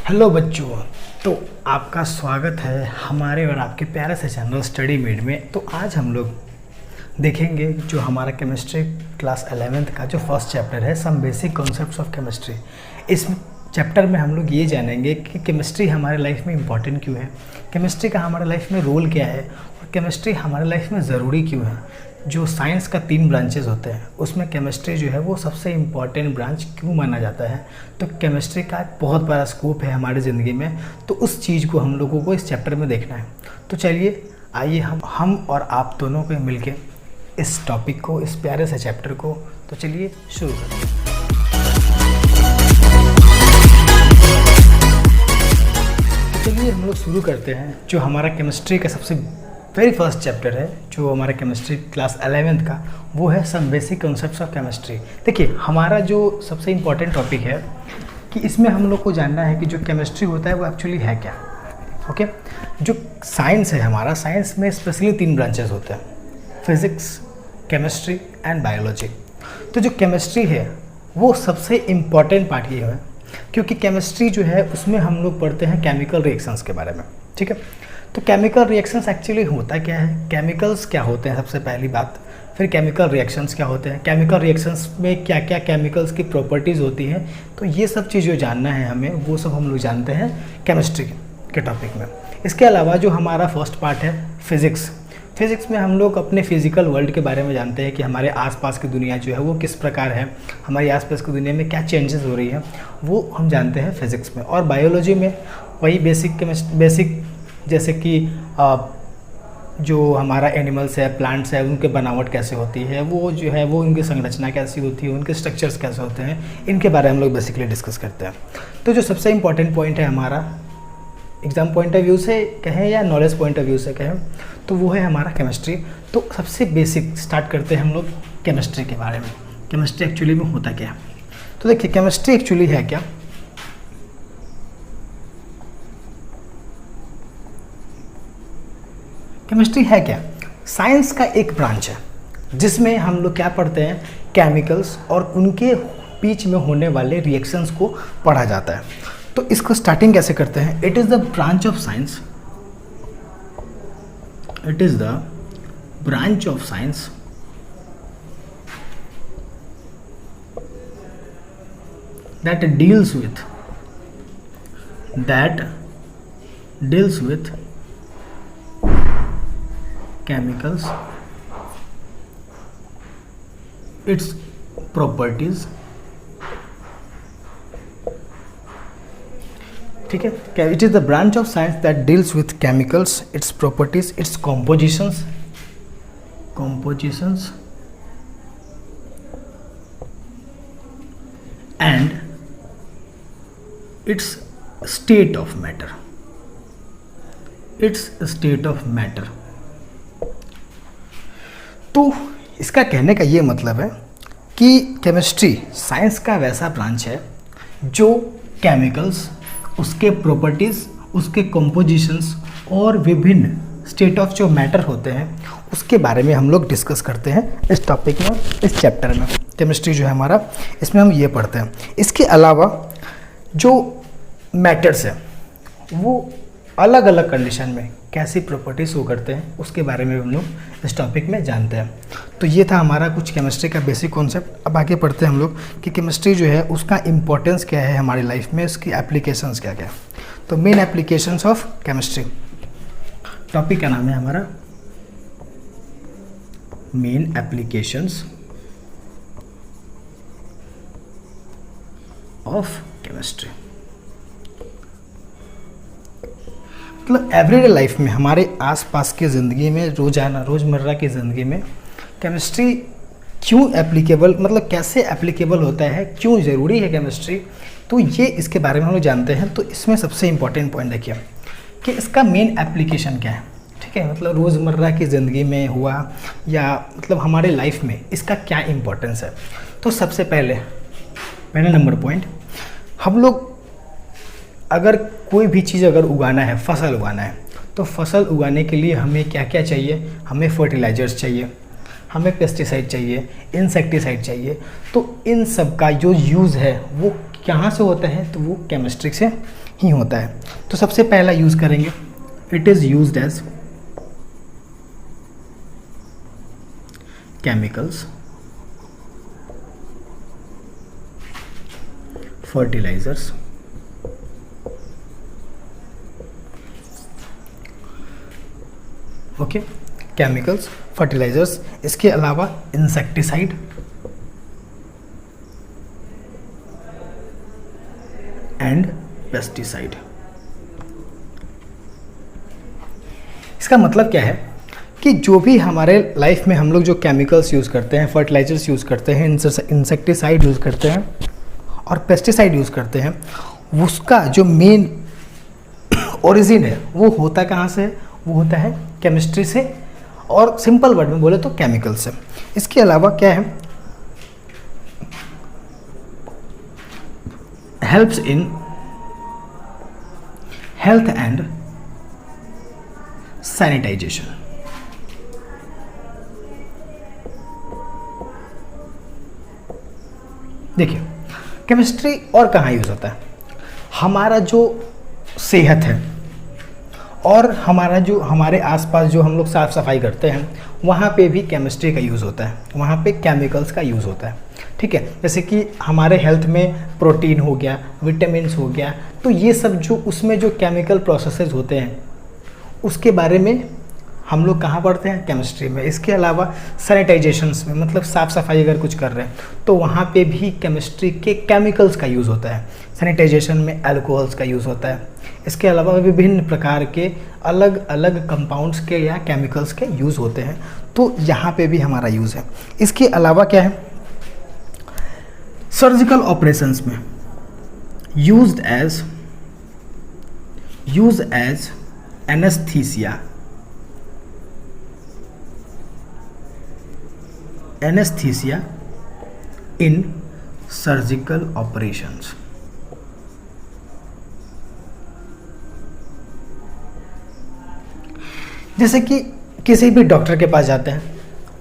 Hello बच्चों। तो आपका स्वागत है हमारे और आपके प्यारे से चैनल स्टडी मेड में। तो आज हम लोग देखेंगे जो हमारा केमिस्ट्री क्लास 11th का जो फर्स्ट चैप्टर है, some basic concepts of chemistry. इस चैप्टर में हम लोग ये जानेंगे कि केमिस्ट्री हमारे लाइफ में इम्पॉर्टेंट क्यों है, केमिस्ट्री का हमारे लाइफ में रोल क्या है और केमिस्ट्री हमारे लाइफ में ज़रूरी क्यों है। जो साइंस का 3 ब्रांचेस होते हैं उसमें केमिस्ट्री जो है वो सबसे इम्पॉर्टेंट ब्रांच क्यों माना जाता है। तो केमिस्ट्री का एक बहुत बड़ा स्कोप है हमारी ज़िंदगी में, तो उस चीज़ को हम लोगों को इस चैप्टर में देखना है। तो चलिए आइए हम और आप दोनों को मिलके इस टॉपिक को, इस प्यारे से चैप्टर को, तो चलिए शुरू करते हैं। तो चलिए हम लोग शुरू करते हैं। जो हमारा केमिस्ट्री का सबसे वेरी फर्स्ट चैप्टर है, जो हमारा केमिस्ट्री क्लास 11th का, वो है some basic concepts of chemistry. देखिए हमारा जो सबसे इम्पॉर्टेंट टॉपिक है कि इसमें हम लोग को जानना है कि जो केमिस्ट्री होता है वो एक्चुअली है क्या। ओके, जो साइंस है हमारा, साइंस में स्पेशली 3 ब्रांचेस होते हैं, फिज़िक्स, केमिस्ट्री एंड बायोलॉजी। तो जो केमिस्ट्री है वो सबसे इम्पॉर्टेंट पार्ट ये है क्योंकि केमिस्ट्री जो है उसमें हम लोग पढ़ते हैं केमिकल रिएक्शंस के बारे में। ठीक है, तो केमिकल रिएक्शंस एक्चुअली होता क्या है, केमिकल्स क्या होते हैं सबसे पहली बात, फिर केमिकल रिएक्शंस क्या होते हैं, केमिकल रिएक्शंस में क्या क्या केमिकल्स की प्रॉपर्टीज़ होती हैं। तो ये सब चीज़ जो जानना है हमें, वो सब हम लोग जानते हैं केमिस्ट्री के टॉपिक में। इसके अलावा जो हमारा फर्स्ट पार्ट है फिज़िक्स, फिज़िक्स में हम लोग अपने फिज़िकल वर्ल्ड के बारे में जानते हैं कि हमारे आसपास की दुनिया जो है वो किस प्रकार है, हमारी आसपास की दुनिया में क्या चेंजेस हो रही है, वो हम जानते हैं फिज़िक्स में। और बायोलॉजी में वही बेसिक जैसे कि जो हमारा एनिमल्स है, प्लांट्स है, उनके बनावट कैसे होती है, वो जो है वो उनकी संरचना कैसी होती है, उनके स्ट्रक्चर्स कैसे होते हैं, इनके बारे में हम लोग बेसिकली डिस्कस करते हैं। तो जो सबसे इम्पॉर्टेंट पॉइंट है हमारा एग्ज़ाम पॉइंट ऑफ व्यू से कहें या नॉलेज पॉइंट ऑफ व्यू से कहें, तो वो है हमारा केमिस्ट्री। तो सबसे बेसिक स्टार्ट करते हैं हम लोग केमिस्ट्री के बारे में। केमिस्ट्री एक्चुअली में होता क्या है, तो देखिए केमिस्ट्री एक्चुअली है क्या। केमिस्ट्री है क्या, साइंस का एक ब्रांच है जिसमें हम लोग क्या पढ़ते हैं, केमिकल्स और उनके बीच में होने वाले रिएक्शंस को पढ़ा जाता है। तो इसको स्टार्टिंग कैसे करते हैं, it is the branch of science, it is the branch of science that deals with chemicals, its properties। ठीक है, it is the branch of science that deals with chemicals, its properties, it's compositions and its state of matter, तो इसका कहने का ये मतलब है कि केमिस्ट्री साइंस का वैसा ब्रांच है जो केमिकल्स, उसके प्रॉपर्टीज़, उसके कंपोजिशंस और विभिन्न स्टेट ऑफ जो मैटर होते हैं उसके बारे में हम लोग डिस्कस करते हैं इस टॉपिक में, इस चैप्टर में। केमिस्ट्री जो है हमारा, इसमें हम ये पढ़ते हैं। इसके अलावा जो मैटर्स है वो अलग अलग कंडीशन में कैसी प्रॉपर्टीज शो करते हैं उसके बारे में हम लोग इस टॉपिक में जानते हैं। तो ये था हमारा कुछ केमिस्ट्री का बेसिक कॉन्सेप्ट। अब आगे पढ़ते हैं हम लोग कि केमिस्ट्री जो है उसका इम्पोर्टेंस क्या है हमारी लाइफ में, उसकी एप्लीकेशंस क्या क्या है। तो main applications of chemistry, topic का नाम है हमारा मेन एप्लीकेशंस ऑफ केमिस्ट्री। मतलब एवरीडे लाइफ में, हमारे आसपास की ज़िंदगी में, रोज़मर्रा की ज़िंदगी में केमिस्ट्री क्यों एप्लीकेबल, मतलब कैसे एप्लीकेबल होता है, क्यों ज़रूरी है केमिस्ट्री, तो ये इसके बारे में हम लोग जानते हैं। तो इसमें सबसे इम्पॉर्टेंट पॉइंट देखिए कि इसका मेन एप्लीकेशन क्या है। ठीक है, मतलब रोज़मर्रा की ज़िंदगी में हुआ या मतलब हमारे लाइफ में इसका क्या इम्पोर्टेंस है। तो सबसे पहले नंबर पॉइंट, हम लोग अगर कोई भी चीज़ अगर उगाना है, फसल उगाना है, तो फसल उगाने के लिए हमें क्या क्या चाहिए, हमें फर्टिलाइजर्स चाहिए, हमें पेस्टिसाइड चाहिए, इंसेक्टिसाइड चाहिए। तो इन सब का जो यूज़ है वो कहाँ से होता है, तो वो केमिस्ट्री से ही होता है। तो सबसे पहला यूज़ करेंगे, it is used as chemicals, fertilizers, okay, chemicals, fertilizers, इसके अलावा इंसेक्टिसाइड, एंड पेस्टिसाइड। इसका मतलब क्या है कि जो भी हमारे लाइफ में हम लोग जो केमिकल्स यूज़ करते हैं, फर्टिलाइजर्स यूज़ करते हैं, इंसेक्टिसाइड यूज़ करते हैं और पेस्टिसाइड यूज़ करते हैं, उसका जो मेन ओरिजिन है वो होता कहाँ से है, वो होता है केमिस्ट्री से, और सिंपल वर्ड में बोले तो केमिकल से। इसके अलावा क्या है, helps in health and sanitization. देखिए केमिस्ट्री और कहाँ यूज़ होता है, हमारा जो सेहत है और हमारा जो हमारे आसपास जो हम लोग साफ़ सफाई करते हैं वहाँ पे भी केमिस्ट्री का यूज़ होता है, वहाँ पे केमिकल्स का यूज़ होता है। ठीक है, जैसे कि हमारे हेल्थ में प्रोटीन हो गया, विटामिन्स हो गया, तो ये सब जो उसमें जो केमिकल प्रोसेसेस होते हैं उसके बारे में हम लोग कहाँ पढ़ते हैं, केमिस्ट्री में। इसके अलावा सैनिटाइजेशंस में, मतलब साफ़ सफाई अगर कुछ कर रहे हैं तो वहाँ पे भी केमिस्ट्री के केमिकल्स का यूज़ होता है। सैनिटाइजेशन में अल्कोहल्स का यूज़ होता है। इसके अलावा विभिन्न प्रकार के अलग अलग कंपाउंड्स के या केमिकल्स के यूज़ होते हैं, तो यहाँ पे भी हमारा यूज़ है। इसके अलावा क्या है, सर्जिकल ऑपरेशंस में यूज्ड एज एनेस्थीसिया, इन सर्जिकल ऑपरेशंस। जैसे कि किसी भी डॉक्टर के पास जाते हैं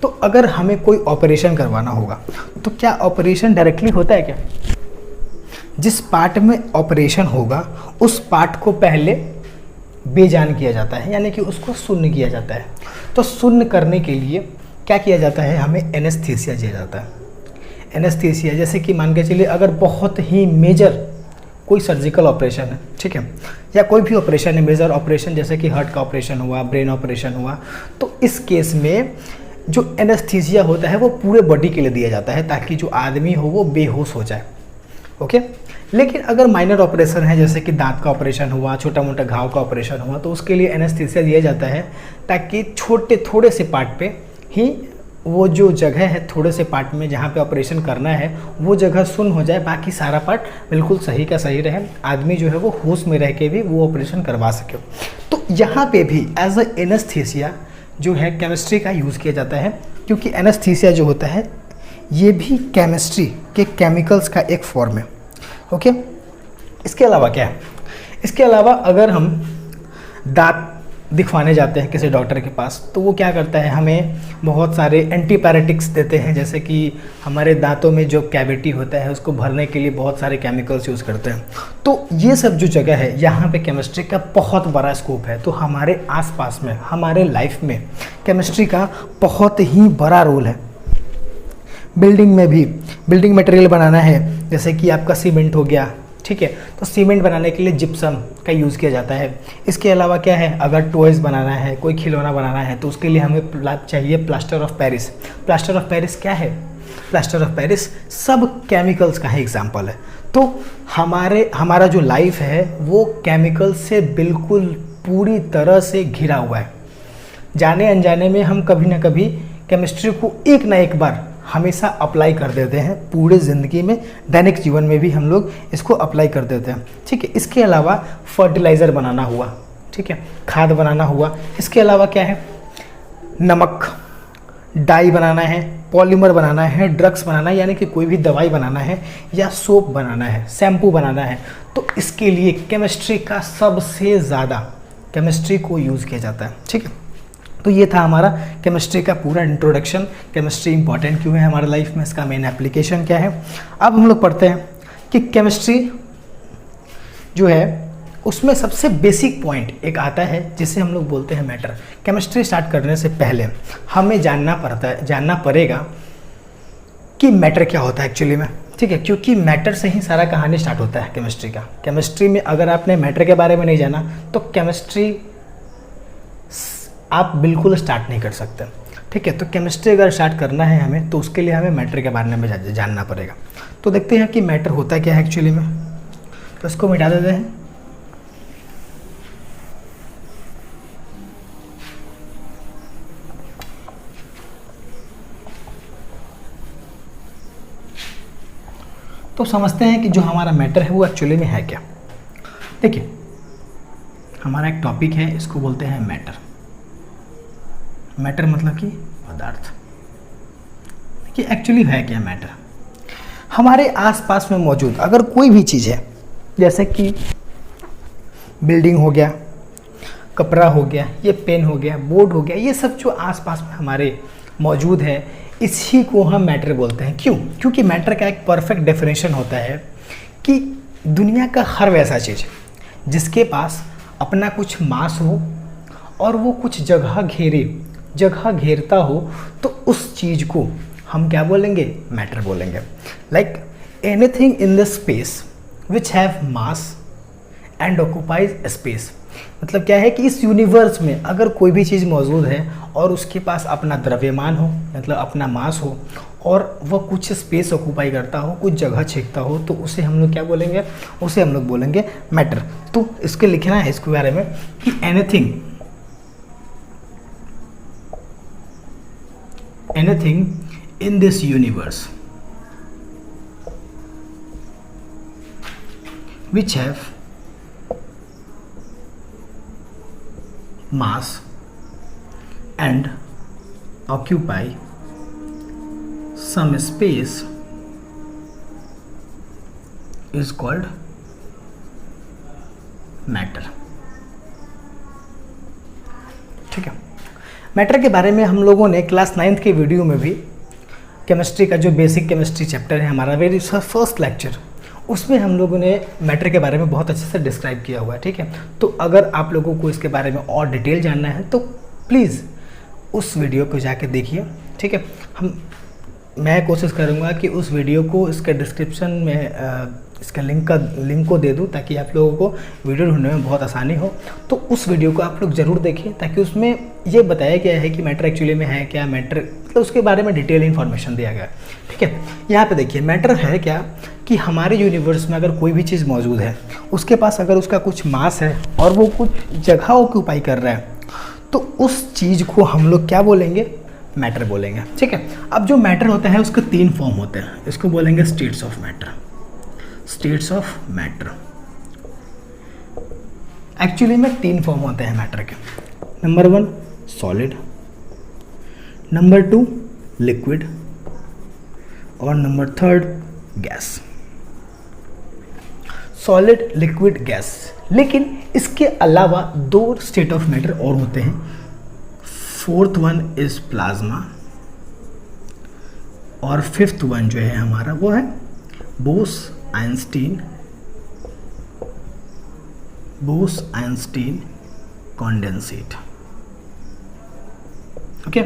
तो अगर हमें कोई ऑपरेशन करवाना होगा तो क्या ऑपरेशन डायरेक्टली होता है क्या, जिस पार्ट में ऑपरेशन होगा उस पार्ट को पहले बेजान किया जाता है, यानी कि उसको शून्य किया जाता है। तो शून्य करने के लिए क्या किया जाता है, हमें एनेस्थीसिया दिया जाता है। एनेस्थीसिया जैसे कि मान के चलिए अगर बहुत ही मेजर कोई सर्जिकल ऑपरेशन है, ठीक है, या कोई भी ऑपरेशन है, मेजर ऑपरेशन जैसे कि हार्ट का ऑपरेशन हुआ, ब्रेन ऑपरेशन हुआ, तो इस केस में जो एनेस्थीसिया होता है वो पूरे बॉडी के लिए दिया जाता है ताकि जो आदमी हो वो बेहोश हो जाए। ओके, लेकिन अगर माइनर ऑपरेशन है जैसे कि दांत का ऑपरेशन हुआ, छोटा मोटा घाव का ऑपरेशन हुआ, तो उसके लिए एनेस्थीसिया दिया जाता है ताकि थोड़े से पार्ट पे ही वो जो जगह है, थोड़े से पार्ट में जहाँ पे ऑपरेशन करना है वो जगह सुन्न हो जाए, बाकी सारा पार्ट बिल्कुल सही का सही रहे, आदमी जो है वो होश में रह के भी वो ऑपरेशन करवा सके। तो यहाँ पे भी एज अ एनेस्थीसिया जो है केमिस्ट्री का यूज़ किया जाता है, क्योंकि एनेस्थीसिया जो होता है ये भी केमिस्ट्री के केमिकल्स का एक फॉर्म है। ओके, इसके अलावा क्या है, इसके अलावा अगर हम दांत दिखवाने जाते हैं किसी डॉक्टर के पास तो वो क्या करता है, हमें बहुत सारे एंटीपायरेटिक्स देते हैं, जैसे कि हमारे दांतों में जो कैविटी होता है उसको भरने के लिए बहुत सारे केमिकल्स यूज़ करते हैं। तो ये सब जो जगह है यहाँ पे केमिस्ट्री का बहुत बड़ा स्कोप है। तो हमारे आसपास में, हमारे लाइफ में केमिस्ट्री का बहुत ही बड़ा रोल है। बिल्डिंग में भी बिल्डिंग मटेरियल बनाना है, जैसे कि आपका सीमेंट हो गया, ठीक है, तो सीमेंट बनाने के लिए जिप्सम का यूज़ किया जाता है। इसके अलावा क्या है, अगर टॉयज़ बनाना है, कोई खिलौना बनाना है, तो उसके लिए हमें चाहिए plaster of Paris. Plaster of Paris क्या है, प्लास्टर ऑफ पेरिस सब केमिकल्स का ही एग्जाम्पल है। तो हमारा जो लाइफ है वो केमिकल से बिल्कुल पूरी तरह से घिरा हुआ है। जाने अनजाने में हम कभी ना कभी केमिस्ट्री को एक ना एक बार हमेशा अप्लाई कर देते हैं, पूरे ज़िंदगी में, दैनिक जीवन में भी हम लोग इसको अप्लाई कर देते हैं। ठीक है, इसके अलावा फर्टिलाइज़र बनाना हुआ, ठीक है, खाद बनाना हुआ, इसके अलावा क्या है, नमक, डाई बनाना है, पॉलीमर बनाना है, ड्रग्स बनाना है, यानी कि कोई भी दवाई बनाना है, या सोप बनाना है, शैम्पू बनाना है, तो इसके लिए केमिस्ट्री का सबसे ज़्यादा केमिस्ट्री को यूज़ किया जाता है। ठीक है, तो ये था हमारा केमिस्ट्री का पूरा इंट्रोडक्शन। केमिस्ट्री इंपॉर्टेंट क्यों है हमारे लाइफ में, इसका मेन एप्लीकेशन क्या है। अब हम लोग पढ़ते हैं कि केमिस्ट्री जो है उसमें सबसे बेसिक पॉइंट एक आता है जिसे हम लोग बोलते हैं मैटर। केमिस्ट्री स्टार्ट करने से पहले हमें जानना पड़ेगा कि मैटर क्या होता है एक्चुअली में, ठीक है, क्योंकि मैटर से ही सारा कहानी स्टार्ट होता है केमिस्ट्री का। केमिस्ट्री में अगर आपने मैटर के बारे में नहीं जाना तो केमिस्ट्री आप बिल्कुल स्टार्ट नहीं कर सकते, ठीक है। तो केमिस्ट्री अगर स्टार्ट करना है हमें तो उसके लिए हमें मैटर के बारे में जानना पड़ेगा। तो देखते हैं कि मैटर होता क्या है एक्चुअली में। तो इसको मिटा देते हैं। तो समझते हैं कि जो हमारा मैटर है वो एक्चुअली में है क्या। देखिए, हमारा एक टॉपिक है, इसको बोलते हैं मैटर। मैटर मतलब कि पदार्थ। कि एक्चुअली है क्या मैटर। हमारे आसपास में मौजूद अगर कोई भी चीज़ है, जैसे कि बिल्डिंग हो गया, कपड़ा हो गया, ये पेन हो गया, बोर्ड हो गया, ये सब जो आसपास में हमारे मौजूद है, इसी को हम मैटर बोलते हैं। क्यों? क्योंकि मैटर का एक परफेक्ट डेफिनेशन होता है कि दुनिया का हर वैसा चीज़ जिसके पास अपना कुछ मास हो और वो कुछ जगह घेरता हो, तो उस चीज़ को हम क्या बोलेंगे? मैटर बोलेंगे। Like anything in the space which have mass and occupies space. मतलब क्या है कि इस यूनिवर्स में अगर कोई भी चीज़ मौजूद है और उसके पास अपना द्रव्यमान हो, मतलब अपना मास हो, और वह कुछ स्पेस ऑक्यूपाई करता हो, कुछ जगह छेकता हो, तो उसे हम लोग क्या बोलेंगे? उसे हम लोग बोलेंगे मैटर। तो इसके लिखना है इसके बारे में कि anything in this universe which have mass and occupy some space is called matter। ठीक है। मैटर के बारे में हम लोगों ने क्लास 9th के वीडियो में भी, केमिस्ट्री का जो बेसिक केमिस्ट्री चैप्टर है हमारा, वेरी फर्स्ट लेक्चर, उसमें हम लोगों ने मैटर के बारे में बहुत अच्छे से डिस्क्राइब किया हुआ है, ठीक है। तो अगर आप लोगों को इसके बारे में और डिटेल जानना है तो प्लीज़ उस वीडियो को जाके देखिए, ठीक है। मैं कोशिश करूँगा कि उस वीडियो को इसके डिस्क्रिप्शन में इसका लिंक को दे दूँ ताकि आप लोगों को वीडियो ढूंढने में बहुत आसानी हो। तो उस वीडियो को आप लोग ज़रूर देखें ताकि उसमें ये बताया गया है कि मैटर एक्चुअली में है क्या, मैटर मतलब उसके बारे में डिटेल इन्फॉर्मेशन दिया गया है, ठीक है। यहाँ पे देखिए, मैटर है क्या कि हमारे यूनिवर्स में अगर कोई भी चीज़ मौजूद है, उसके पास अगर उसका कुछ मास है और वो कुछ जगह ऑक्यूपाई कर रहा है, तो उस चीज़ को हम लोग क्या बोलेंगे? मैटर बोलेंगे, ठीक है। अब जो मैटर होता है उसके 3 फॉर्म होते हैं, इसको बोलेंगे states of matter. States of matter actually में 3 फॉर्म होते हैं मैटर के। नंबर 1 सॉलिड, नंबर 2 लिक्विड और number 3 gas. Solid, liquid, gas. लेकिन इसके अलावा 2 स्टेट ऑफ मैटर और होते हैं। 4th वन इज प्लाज्मा और 5th वन जो है हमारा वो है बोस-आइंस्टीन कॉन्डेंसेट। ओके,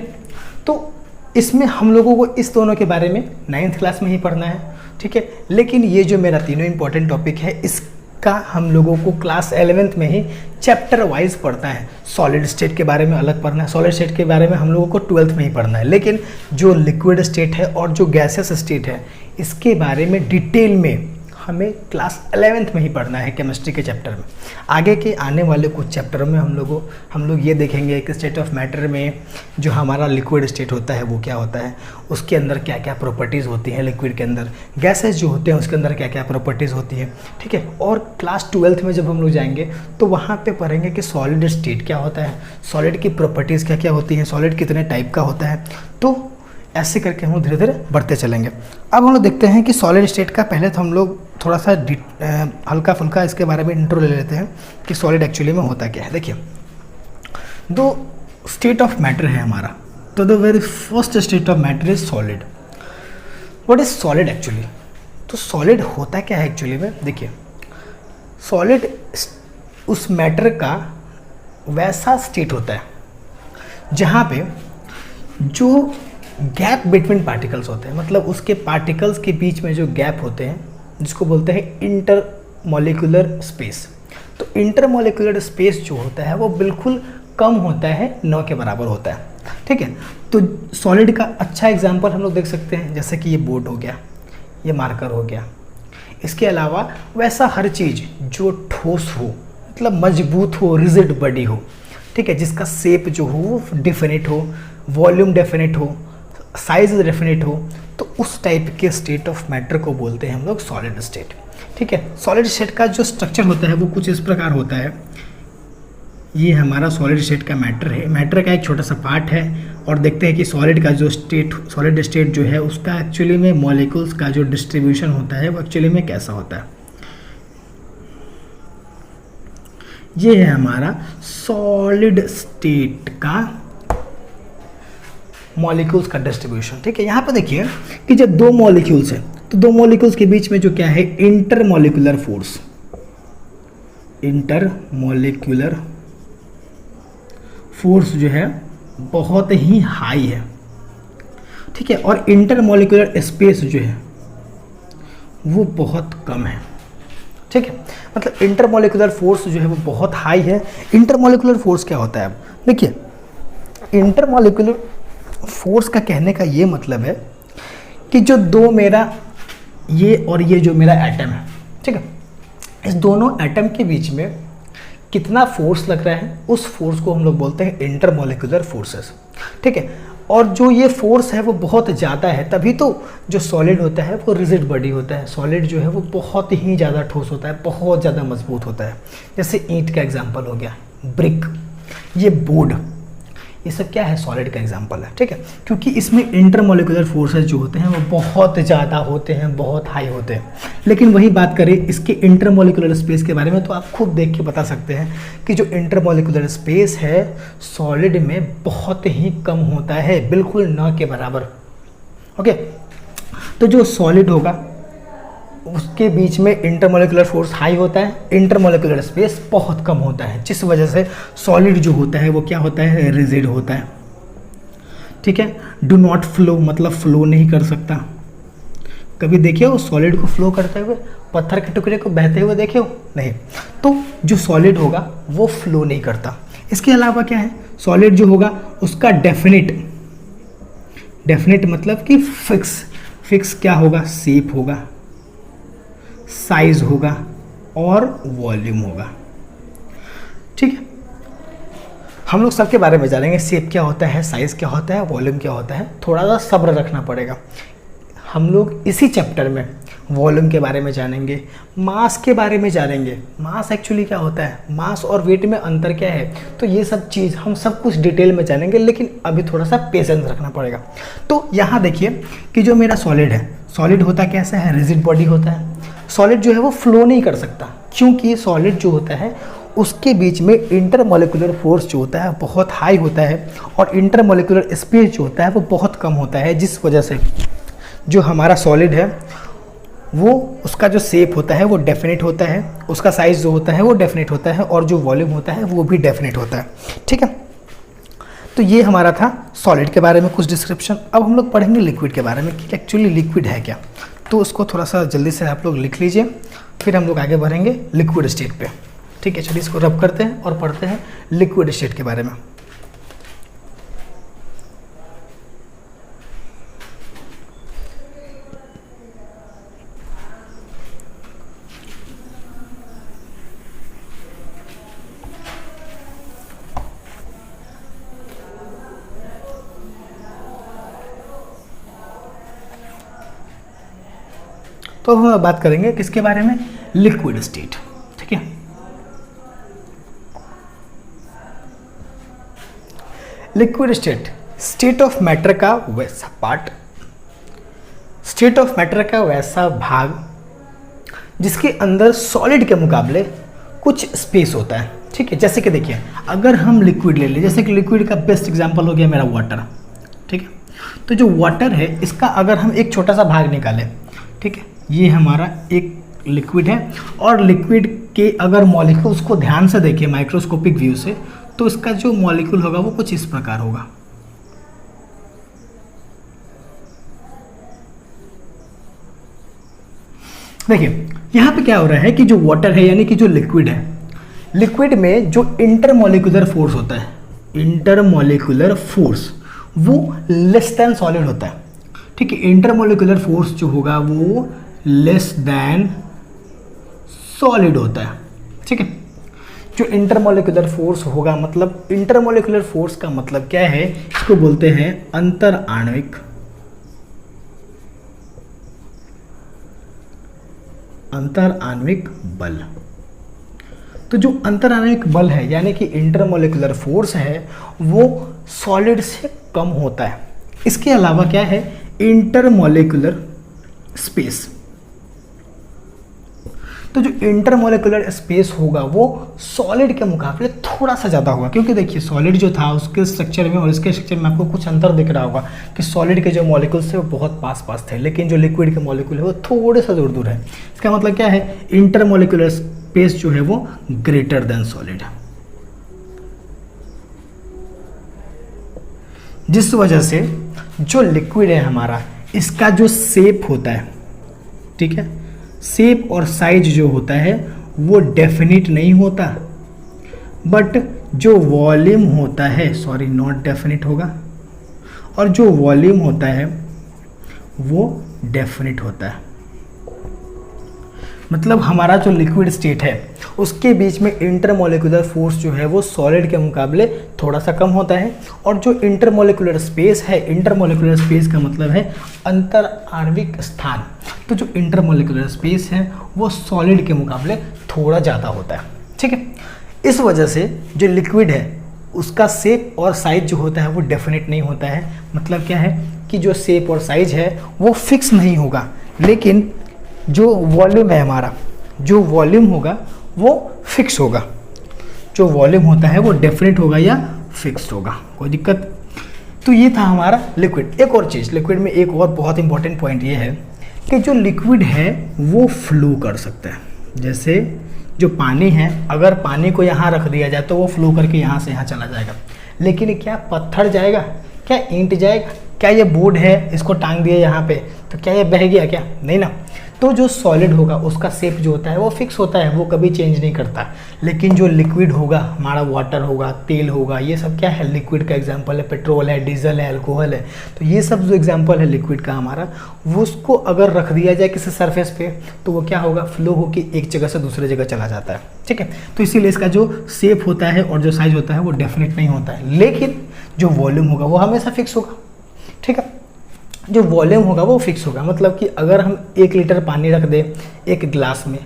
तो इसमें हम लोगों को इस दोनों के बारे में 9th क्लास में ही पढ़ना है, ठीक है। लेकिन ये जो मेरा तीनों इंपॉर्टेंट टॉपिक है, इसका हम लोगों को क्लास 11th में ही चैप्टर वाइज पढ़ना है। सॉलिड स्टेट के बारे में अलग पढ़ना है, सॉलिड स्टेट के बारे में हम लोगों को 12th में ही पढ़ना है। लेकिन जो लिक्विड स्टेट है और जो गैसेस स्टेट है, इसके बारे में डिटेल में हमें क्लास 11th में ही पढ़ना है केमिस्ट्री के चैप्टर में। आगे के आने वाले कुछ चैप्टरों में हम लोग ये देखेंगे कि स्टेट ऑफ मैटर में जो हमारा लिक्विड स्टेट होता है वो क्या होता है, उसके अंदर क्या क्या प्रॉपर्टीज़ होती हैं, लिक्विड के अंदर गैसेस जो होते हैं उसके अंदर क्या क्या प्रॉपर्टीज़ होती है, ठीक है। और क्लास 12th में जब हम लोग जाएंगे तो वहाँ पे पढ़ेंगे कि सॉलिड स्टेट क्या होता है, सॉलिड की प्रॉपर्टीज़ क्या क्या होती हैं, सॉलिड कितने टाइप का होता है। तो ऐसे करके हम लोग धीरे धीरे बढ़ते चलेंगे। अब हम लोग देखते हैं कि सॉलिड स्टेट का पहले तो हम लोग थोड़ा सा हल्का फुल्का इसके बारे में इंट्रो ले लेते हैं कि सॉलिड एक्चुअली में होता क्या है। देखिए, 2 स्टेट ऑफ मैटर है हमारा। तो the very first state of matter is solid. What is solid actually? तो सॉलिड होता क्या है एक्चुअली में, देखिए सॉलिड उस मैटर का वैसा स्टेट होता है जहाँ पे जो गैप बिटवीन पार्टिकल्स होते हैं, मतलब उसके पार्टिकल्स के बीच में जो गैप होते हैं जिसको बोलते हैं इंटर मॉलिक्यूलर स्पेस। तो इंटर मॉलिक्यूलर स्पेस जो होता है वो बिल्कुल कम होता है, 9 के बराबर होता है, ठीक है। तो सॉलिड का अच्छा एग्जांपल हम लोग देख सकते हैं, जैसे कि ये बोर्ड हो गया, ये मार्कर हो गया। इसके अलावा वैसा हर चीज़ जो ठोस हो, मतलब मजबूत हो, रिजिड बॉडी हो, ठीक है, जिसका शेप जो हो वो डेफिनेट हो, वॉल्यूम डेफिनेट हो, साइज डेफिनेट हो, तो उस टाइप के स्टेट ऑफ मैटर को बोलते हैं हम लोग सॉलिड स्टेट, ठीक है। सॉलिड स्टेट का जो स्ट्रक्चर होता है वो कुछ इस प्रकार होता है। ये हमारा सॉलिड स्टेट का मैटर है, मैटर का एक छोटा सा पार्ट है, और देखते हैं कि सॉलिड का जो स्टेट, सॉलिड स्टेट जो है उसका एक्चुअली में मॉलिक्यूल्स का जो डिस्ट्रीब्यूशन होता है वो एक्चुअली में कैसा होता है। ये है हमारा सॉलिड स्टेट का मॉलिक्यूल्स का डिस्ट्रीब्यूशन, ठीक है। यहाँ पे देखिए कि जब दो मॉलिक्यूल्स हैं तो दो मॉलिक्यूल्स के बीच में जो क्या है, inter molecular force, inter molecular force जो है बहुत ही हाई है, ठीक है, और इंटर मॉलिक्यूलर स्पेस जो है वो बहुत कम है, ठीक है। मतलब इंटर मॉलिक्यूलर फोर्स जो है वो बहुत हाई है। इंटर मॉलिक्यूलर फोर्स क्या होता है, अब देखिए इंटर मॉलिक्यूलर फोर्स का कहने का ये मतलब है कि जो दो मेरा ये और ये जो मेरा एटम है, ठीक है, इस दोनों एटम के बीच में कितना फोर्स लग रहा है, उस फोर्स को हम लोग बोलते हैं इंटर मॉलिक्यूलर फोर्सेस, ठीक है। और जो ये फोर्स है वो बहुत ज़्यादा है, तभी तो जो सॉलिड होता है वो रिजिड बॉडी होता है। सॉलिड जो है वो बहुत ही ज़्यादा ठोस होता है, बहुत ज़्यादा मजबूत होता है। जैसे ईंट का एग्जांपल हो गया, ब्रिक, ये बोर्ड, ये सब क्या है, सॉलिड का एग्जांपल है, ठीक है, क्योंकि इसमें इंटर मॉलिक्यूलर फोर्सेस जो होते हैं वो बहुत ज़्यादा होते हैं, बहुत हाई होते हैं। लेकिन वही बात करें इसके इंटर मॉलिक्यूलर स्पेस के बारे में, तो आप खुद देख के बता सकते हैं कि जो इंटर मॉलिक्यूलर स्पेस है सॉलिड में बहुत ही कम होता है, बिल्कुल न के बराबर, ओके। तो जो सॉलिड होगा उसके बीच में इंटरमोलिकुलर फोर्स हाई होता है, इंटरमोलिकुलर स्पेस बहुत कम होता है, जिस वजह से सॉलिड जो होता है वो क्या होता है, रिजिड होता है, ठीक है। डू नॉट फ्लो, मतलब फ्लो नहीं कर सकता। कभी देखे हो सॉलिड को फ्लो करते हुए, पत्थर के टुकड़े को बहते हुए देखे हो, नहीं। तो जो सॉलिड होगा वो फ्लो नहीं करता। इसके अलावा क्या है, सॉलिड जो होगा उसका डेफिनिट मतलब कि फिक्स क्या होगा, शेप होगा, साइज होगा और वॉल्यूम होगा, ठीक है। हम लोग सबके बारे में जानेंगे, शेप क्या होता है, साइज क्या होता है, वॉल्यूम क्या होता है, थोड़ा सा सब्र रखना पड़ेगा। हम लोग इसी चैप्टर में वॉल्यूम के बारे में जानेंगे, मास के बारे में जानेंगे, मास एक्चुअली क्या होता है, मास और वेट में अंतर क्या है, तो ये सब चीज़ हम सब कुछ डिटेल में जानेंगे, लेकिन अभी थोड़ा सा पेशेंस रखना पड़ेगा। तो यहाँ देखिए कि जो मेरा सॉलिड है, सॉलिड होता कैसा है, रिजिड बॉडी होता है। सॉलिड जो है वो फ्लो नहीं कर सकता, क्योंकि सॉलिड जो होता है उसके बीच में इंटरमोलिकुलर फोर्स जो होता है बहुत हाई होता है, और इंटरमोलिकुलर स्पेस जो होता है वो बहुत कम होता है, जिस वजह से जो हमारा सॉलिड है वो उसका जो शेप होता है वो डेफिनेट होता है, उसका साइज़ जो होता है वो डेफिनेट होता है, और जो वॉल्यूम होता है वो भी डेफिनेट होता है, ठीक है। तो ये हमारा था सॉलिड के बारे में कुछ डिस्क्रिप्शन। अब हम लोग पढ़ेंगे लिक्विड के बारे में कि एक्चुअली लिक्विड है क्या। तो उसको थोड़ा सा जल्दी से आप लोग लिख लीजिए, फिर हम लोग आगे बढ़ेंगे लिक्विड स्टेट पे, ठीक है। चलिए इसको रब करते हैं और पढ़ते हैं लिक्विड स्टेट के बारे में। तो हम बात करेंगे किसके बारे में, लिक्विड स्टेट, ठीक है। Liquid state, state of matter का वैसा पार्ट, स्टेट ऑफ मैटर का वैसा भाग जिसके अंदर सॉलिड के मुकाबले कुछ स्पेस होता है, ठीक है। जैसे कि देखिए अगर हम लिक्विड ले लें, जैसे कि लिक्विड का बेस्ट एग्जांपल हो गया मेरा वाटर, ठीक है। तो जो वाटर है इसका अगर हम एक छोटा सा भाग निकालें, ठीक है, ये हमारा एक लिक्विड है, और लिक्विड के अगर मॉलिक्यूल्स को ध्यान से देखिए माइक्रोस्कोपिक व्यू से, तो इसका जो मॉलिक्यूल होगा वो कुछ इस प्रकार होगा। देखिए यहाँ पे क्या हो रहा है कि जो वाटर है यानी कि जो लिक्विड है, लिक्विड में जो इंटरमॉलिक्यूलर फोर्स होता है, इंटरमॉलिक्यूलर फोर्स वो लेस देन सॉलिड होता है। ठीक है, इंटरमॉलिक्यूलर फोर्स जो होगा वो लेस देन सॉलिड होता है। ठीक है, जो इंटरमॉलिक्यूलर फोर्स होगा, मतलब इंटरमॉलिक्यूलर फोर्स का मतलब क्या है, इसको बोलते हैं अंतर आणविक बल। तो जो अंतर आणविक बल है यानी कि इंटरमॉलिक्यूलर फोर्स है वो सॉलिड से कम होता है। इसके अलावा क्या है, इंटरमॉलिक्यूलर स्पेस। तो जो इंटरमॉलिक्यूलर स्पेस होगा वो सॉलिड के मुकाबले थोड़ा सा ज़्यादा होगा, क्योंकि देखिए सॉलिड जो था उसके स्ट्रक्चर में और इसके स्ट्रक्चर में आपको कुछ अंतर दिख रहा होगा कि सॉलिड के जो मॉलिक्यूल्स थे वो बहुत पास पास थे, लेकिन जो लिक्विड के मॉलिक्यूल है वो थोड़े सा दूर दूर है। इसका मतलब क्या है, इंटरमॉलिक्यूलर स्पेस जो है वो ग्रेटर देन सॉलिड है, जिस वजह से जो लिक्विड है हमारा, इसका जो शेप होता है, ठीक है, शेप और साइज जो होता है वो डेफिनिट नहीं होता, बट जो वॉल्यूम होता है, सॉरी नॉट डेफिनिट होगा, और जो वॉल्यूम होता है वो डेफिनिट होता है। मतलब हमारा जो लिक्विड स्टेट है उसके बीच में इंटरमॉलिक्यूलर फोर्स जो है वो सॉलिड के मुकाबले थोड़ा सा कम होता है, और जो इंटरमॉलिक्यूलर स्पेस है, इंटरमॉलिक्यूलर स्पेस का मतलब है अंतर आणविक स्थान, तो जो इंटरमॉलिक्यूलर स्पेस है वो सॉलिड के मुकाबले थोड़ा ज़्यादा होता है। ठीक है, इस वजह से जो लिक्विड है उसका शेप और साइज जो होता है वो डेफिनेट नहीं होता है। मतलब क्या है कि जो शेप और साइज है वो फिक्स नहीं होगा, लेकिन जो वॉल्यूम है हमारा, जो वॉल्यूम होगा वो फिक्स होगा। जो वॉल्यूम होता है वो डेफिनेट होगा या फिक्स्ड होगा, कोई दिक्कत। तो ये था हमारा लिक्विड। एक और चीज़, लिक्विड में एक और बहुत इंपॉर्टेंट पॉइंट ये है कि जो लिक्विड है वो फ्लो कर सकता है। जैसे जो पानी है, अगर पानी को यहाँ रख दिया जाए तो वो फ्लो करके यहाँ से यहाँ चला जाएगा, लेकिन क्या पत्थर जाएगा, क्या ईंट जाएगा, क्या ये बोर्ड है इसको टांग दिया यहाँ पे तो क्या ये बह गया, क्या नहीं ना। तो जो सॉलिड होगा उसका शेप जो होता है वो फिक्स होता है, वो कभी चेंज नहीं करता। लेकिन जो लिक्विड होगा हमारा, वाटर होगा, तेल होगा, ये सब क्या है, लिक्विड का एग्जांपल है। पेट्रोल है, डीजल है, अल्कोहल है, तो ये सब जो एग्जांपल है लिक्विड का हमारा, वो उसको अगर रख दिया जाए किसी सरफेस पे तो वो क्या होगा, फ्लो होकर एक जगह से दूसरे जगह चला जाता है। ठीक है, तो इसीलिए इसका जो शेप होता है और जो साइज होता है वो डेफिनेट नहीं होता है, लेकिन जो वॉल्यूम होगा वो हमेशा फिक्स होगा। ठीक है, जो वॉल्यूम होगा वो फिक्स होगा। मतलब कि अगर हम 1 लीटर पानी रख दें एक गिलास में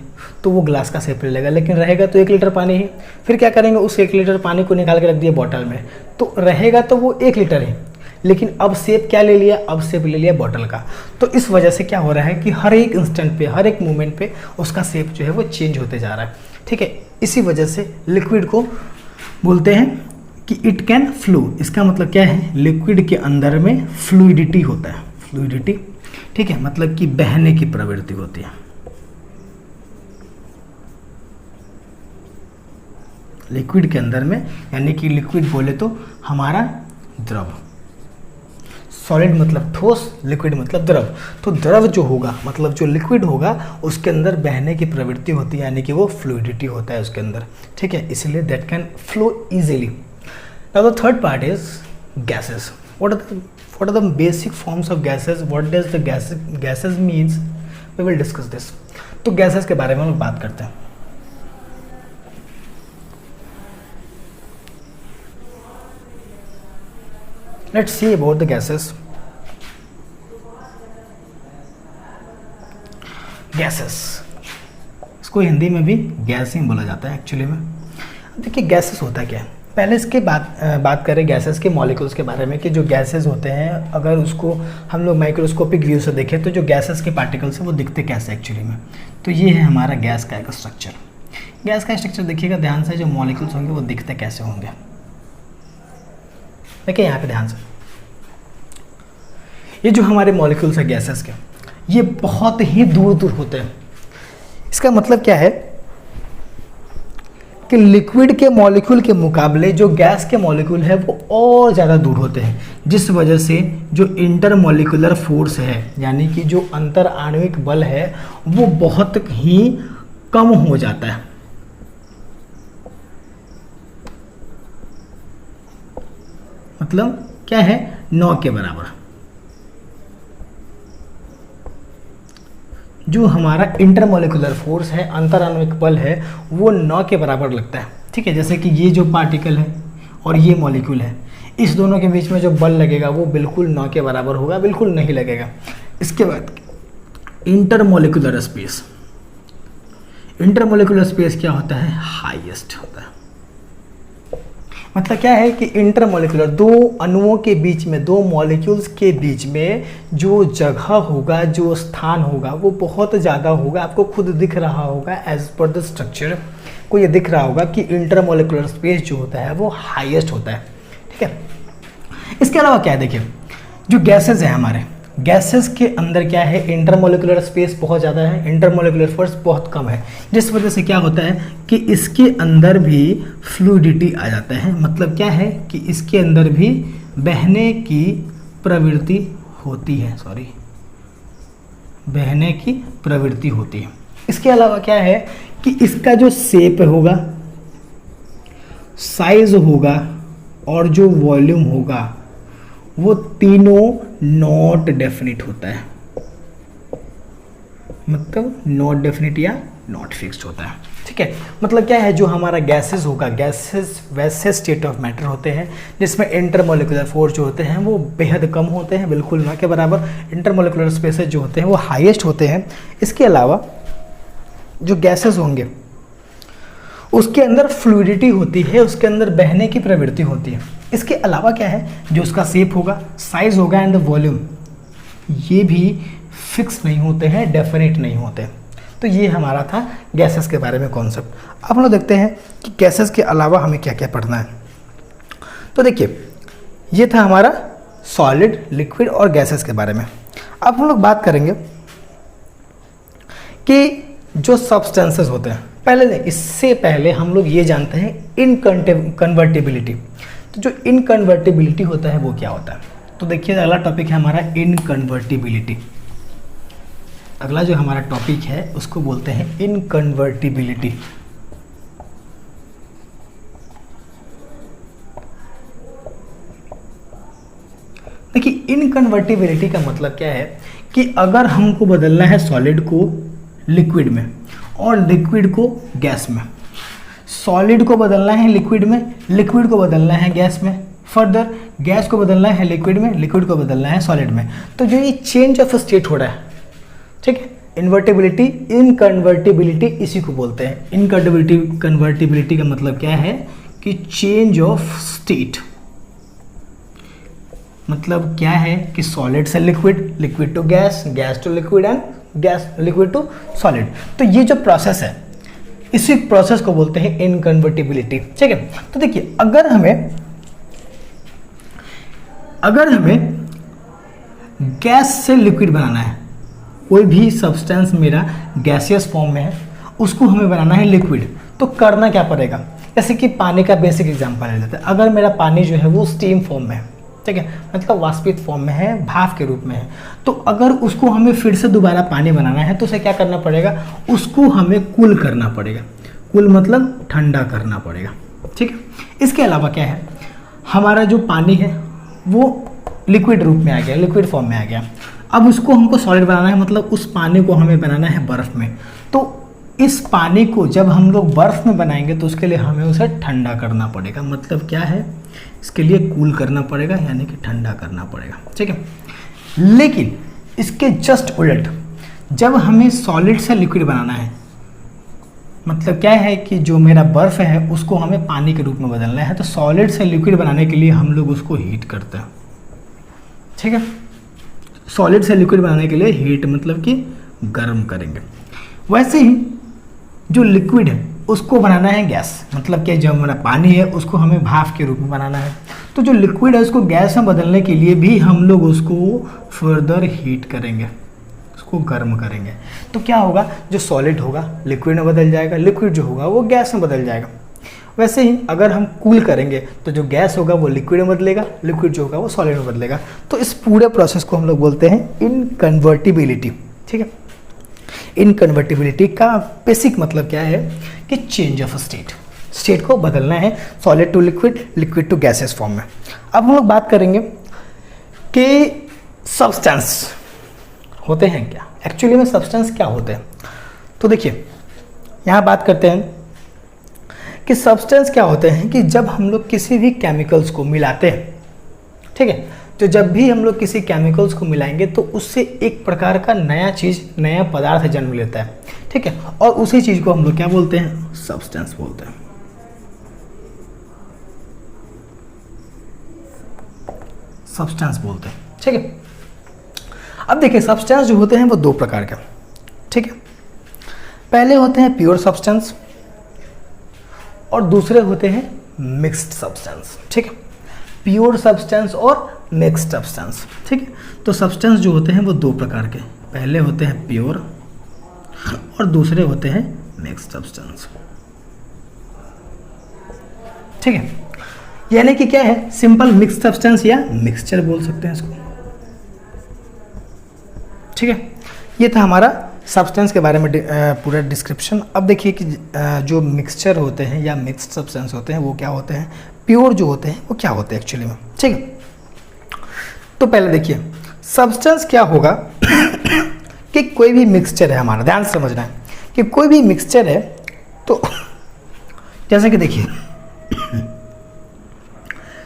तो वो गिलास का शेप ले लेगा, लेकिन रहेगा तो 1 लीटर पानी ही। फिर क्या करेंगे, उस 1 लीटर पानी को निकाल के रख दिया बॉटल में, तो रहेगा तो वो 1 लीटर ही, लेकिन अब शेप क्या ले लिया, अब शेप ले लिया बॉटल का। तो इस वजह से क्या हो रहा है कि हर एक इंस्टेंट पे, हर एक मोमेंट पे उसका शेप जो है वो चेंज होते जा रहा है। ठीक है, इसी वजह से लिक्विड को बोलते हैं कि इट कैन फ्लो। इसका मतलब क्या है, लिक्विड के अंदर में फ्लूइडिटी होता है, फ्लूइडिटी। ठीक है, मतलब कि बहने की प्रवृत्ति होती है लिक्विड के अंदर में, यानी कि लिक्विड बोले तो हमारा द्रव। सॉलिड मतलब ठोस, लिक्विड मतलब द्रव। तो द्रव जो होगा, मतलब जो लिक्विड होगा उसके अंदर बहने की प्रवृत्ति होती है, यानी कि वो फ्लूइडिटी होता है उसके अंदर। ठीक है, इसलिए that can flow easily. Now the third part is gases. What are the basic forms of gases? What does the gases means? We will discuss this. तो gases के बारे में हम बात करते हैं। Let's see about the gases. Gases, इसको हिंदी में भी गैस ही बोला जाता है एक्चुअली में। देखिए गैसेस होता क्या है, पहले इसके बात करें गैसेस के मॉलिक्यूल्स के बारे में कि जो गैसेस होते हैं अगर उसको हम लोग माइक्रोस्कोपिक व्यू से देखें तो जो गैसेस के पार्टिकल्स हैं वो दिखते कैसे एक्चुअली में। तो ये है हमारा गैस का एक स्ट्रक्चर। गैस का स्ट्रक्चर देखिएगा ध्यान से, जो मॉलिक्यूल्स होंगे वो दिखते कैसे होंगे। देखिए यहाँ पे ध्यान से, ये जो हमारे मॉलिक्यूल्स है गैसेस के, ये बहुत ही दूर दूर होते हैं। इसका मतलब क्या है कि लिक्विड के मॉलिक्यूल के मुकाबले जो गैस के मॉलिक्यूल है वो और ज़्यादा दूर होते हैं, जिस वजह से जो इंटरमॉलिक्यूलर फोर्स है यानी कि जो अंतर आणविक बल है वो बहुत ही कम हो जाता है। मतलब क्या है, 9 के बराबर। जो हमारा इंटरमॉलिक्यूलर फोर्स है, अंतराण्विक बल है, वो 9 के बराबर लगता है। ठीक है, जैसे कि ये जो पार्टिकल है और ये मॉलिक्यूल है, इस दोनों के बीच में जो बल लगेगा वो बिल्कुल 9 के बराबर होगा, बिल्कुल नहीं लगेगा। इसके बाद इंटरमॉलिक्यूलर स्पेस। इंटरमॉलिक्यूलर स्पेस क्या होता है, हाईएस्ट होता है। मतलब क्या है कि इंटरमॉलिक्यूलर, दो अणुओं के बीच में, दो मॉलिक्यूल्स के बीच में जो जगह होगा, जो स्थान होगा वो बहुत ज़्यादा होगा। आपको खुद दिख रहा होगा एज पर द स्ट्रक्चर को ये दिख रहा होगा कि इंटरमॉलिक्यूलर स्पेस जो होता है वो हाईएस्ट होता है। ठीक है, इसके अलावा क्या है, देखिए जो गैसेज है हमारे, गैसेस के अंदर क्या है, इंटरमॉलिक्यूलर स्पेस बहुत ज़्यादा है, इंटरमॉलिक्यूलर फोर्स बहुत कम है, जिस वजह से क्या होता है कि इसके अंदर भी फ्लूइडिटी आ जाता है। मतलब क्या है कि इसके अंदर भी बहने की प्रवृत्ति होती है, बहने की प्रवृत्ति होती है। इसके अलावा क्या है कि इसका जो शेप होगा, साइज होगा और जो वॉल्यूम होगा वो तीनों नॉट डेफिनिट होता है। मतलब नॉट डेफिनिट या नॉट फिक्स्ड होता है। ठीक है, मतलब क्या है, जो हमारा गैसेस होगा, गैसेस वैसे स्टेट ऑफ मैटर होते हैं जिसमें इंटरमॉलिक्यूलर फोर्स जो होते हैं वो बेहद कम होते हैं, बिल्कुल ना के बराबर। इंटरमॉलिक्यूलर स्पेसेस जो होते हैं वो हाईएस्ट होते हैं। इसके अलावा जो गैसेस होंगे उसके अंदर फ्लूइडिटी होती है, उसके अंदर बहने की प्रवृत्ति होती है। इसके अलावा क्या है, जो उसका शेप होगा, साइज होगा एंड वॉल्यूम, ये भी फिक्स नहीं होते हैं, डेफिनेट नहीं होते। तो ये हमारा था गैसेस के बारे में कॉन्सेप्ट। अब हम लोग देखते हैं कि गैसेस के अलावा हमें क्या क्या पढ़ना है। तो देखिए, ये था हमारा सॉलिड, लिक्विड और गैसेस के बारे में। अब हम लोग बात करेंगे कि जो सब्सटेंसेस होते हैं, इससे पहले हम लोग ये जानते हैं इनकन्वर्टिबिलिटी। तो जो इनकन्वर्टिबिलिटी होता है वो क्या होता है, तो देखिए अगला टॉपिक है हमारा इनकन्वर्टिबिलिटी। अगला जो हमारा टॉपिक है उसको बोलते हैं इनकन्वर्टिबिलिटी। देखिए इनकन्वर्टिबिलिटी का मतलब क्या है कि अगर हमको बदलना है सॉलिड को लिक्विड में और लिक्विड को गैस में, सॉलिड को बदलना है लिक्विड में, लिक्विड को बदलना है गैस में, फर्दर गैस को बदलना है लिक्विड में, लिक्विड को बदलना है सॉलिड में। तो जो ये चेंज ऑफ स्टेट हो रहा है, ठीक है, इन्वर्टिबिलिटी, इनकन्वर्टिबिलिटी इसी को बोलते हैं। इनकन्वर्टिबिलिटी का मतलब क्या है कि चेंज ऑफ स्टेट। मतलब क्या है कि सॉलिड से liquid, liquid to gas, gas to liquid and gas liquid to solid. तो ये जो प्रोसेस है इसी प्रोसेस को बोलते हैं इनकन्वर्टिबिलिटी। ठीक है, तो देखिए अगर हमें गैस से लिक्विड बनाना है, कोई भी सब्सटेंस मेरा गैसियस फॉर्म में है उसको हमें बनाना है लिक्विड, तो करना क्या पड़ेगा। जैसे कि पानी का बेसिक एग्जांपल ले लेते हैं। अगर मेरा पानी जो है वो स्टीम फॉर्म में है, ठीक है, मतलब वाष्पित फॉर्म में है, भाप के रूप में है, तो अगर उसको हमें फिर से दोबारा पानी बनाना है तो उसे क्या करना पड़ेगा, उसको हमें कूल करना पड़ेगा। कूल मतलब ठंडा करना पड़ेगा। ठीक है, इसके अलावा क्या है, हमारा जो पानी है वो लिक्विड रूप में आ गया, लिक्विड फॉर्म में आ गया। अब उसको हमको सॉलिड बनाना है, मतलब उस पानी को हमें बनाना है बर्फ़ में। तो इस पानी को जब हम लोग बर्फ़ में बनाएंगे तो उसके लिए हमें उसे ठंडा करना पड़ेगा। मतलब क्या है, इसके लिए कूल करना पड़ेगा, यानी कि ठंडा करना पड़ेगा। ठीक है, लेकिन इसके जस्ट उलट, जब हमें सॉलिड से लिक्विड बनाना है, मतलब क्या है कि जो मेरा बर्फ़ है उसको हमें पानी के रूप में बदलना है, तो सॉलिड से लिक्विड बनाने के लिए हम लोग उसको हीट करते हैं। ठीक है, सॉलिड से लिक्विड बनाने के लिए हीट मतलब कि गर्म करेंगे। वैसे ही जो लिक्विड है उसको बनाना है गैस, मतलब कि जो हमारा पानी है उसको हमें भाप के रूप में बनाना है। तो जो लिक्विड है उसको गैस में बदलने के लिए भी हम लोग उसको फर्दर हीट करेंगे, उसको गर्म करेंगे तो क्या होगा, जो सॉलिड होगा लिक्विड में बदल जाएगा, लिक्विड जो होगा वो गैस में बदल जाएगा। वैसे ही अगर हम कूल करेंगे तो जो गैस होगा वो लिक्विड में बदलेगा, लिक्विड जो होगा वो सॉलिड में बदलेगा। तो इस पूरे प्रोसेस को हम लोग बोलते हैं इनकन्वर्टिबिलिटी। ठीक है, इनकन्वर्टिबिलिटी का बेसिक मतलब क्या है कि चेंज ऑफ स्टेट, स्टेट को बदलना है solid to liquid, liquid to gases form में। अब हम लोग बात करेंगे कि सब्सटेंस होते हैं क्या, एक्चुअली में सब्सटेंस क्या होते हैं। तो देखिए यहाँ बात करते हैं कि सब्सटेंस क्या होते हैं कि जब हम लोग किसी भी केमिकल्स को मिलाते हैं, ठीक है, तो जब भी हम लोग किसी केमिकल्स को मिलाएंगे तो उससे एक प्रकार का नया चीज़, नया पदार्थ जन्म लेता है। ठीक है, और उसी चीज़ को हम लोग क्या बोलते हैं, सब्सटेंस बोलते हैं। सब्सटेंस बोलते हैं। ठीक है, अब देखिए सब्सटेंस जो होते हैं वो दो प्रकार के, ठीक है, पहले होते हैं प्योर सब्सटेंस और दूसरे होते हैं मिक्स्ड सब्सटेंस। ठीक है, प्योर सब्सटेंस और मिक्स्ड सब्सटेंस। ठीक है, तो सब्सटेंस जो होते हैं वो दो प्रकार के, पहले होते हैं प्योर और दूसरे होते हैं मिक्स्ड सब्सटेंस। ठीक है, यानी कि क्या है, सिंपल मिक्स्ड सब्सटेंस या मिक्सचर बोल सकते हैं इसको। ठीक है, ये था हमारा सब्सटेंस के बारे में पूरा डिस्क्रिप्शन। अब देखिए कि जो मिक्सचर होते हैं या मिक्स्ड सब्सटेंस होते हैं वो क्या होते हैं, प्योर जो होते हैं वो क्या होते हैं एक्चुअली में। ठीक है, तो पहले देखिए सब्सटेंस क्या होगा कि कोई भी मिक्सचर है, हमारा ध्यान से समझना है कि कोई भी मिक्सचर है तो जैसे कि देखिए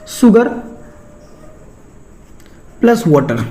शुगर प्लस वाटर,